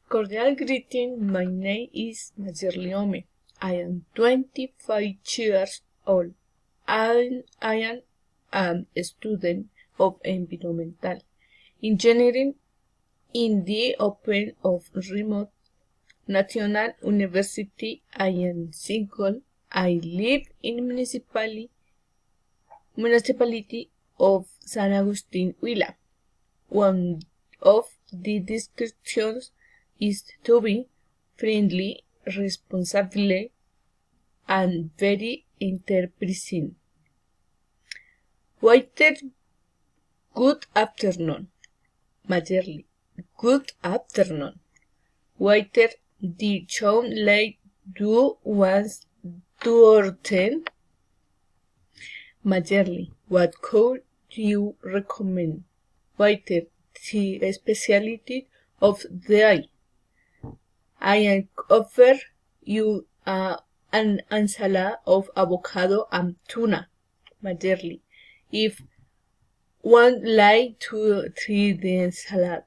Cordial greeting, my name is Mayerly. I am 25 years old and I am a student of environmental engineering in the Open of Remote National University. I am single. I live in municipality of San Agustin, Huila. One of the descriptions is to be friendly, responsible, and very enterprising. Waiter, good afternoon. Mayerly, good afternoon. Waiter, the sound like you want 2 or 10? Mayerly, what could you recommend? Waiter, the specialty of the day. I offer you an ensalada of avocado and tuna. Mayerly, if one like to try the salad.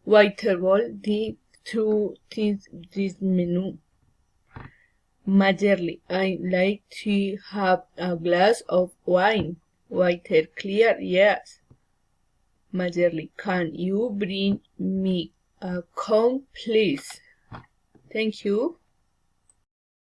Waiter, the two things this menu. Mayerly, I like to have a glass of wine. Waiter, clear, yes. Mayerly, can you bring me a cone, please? Thank you.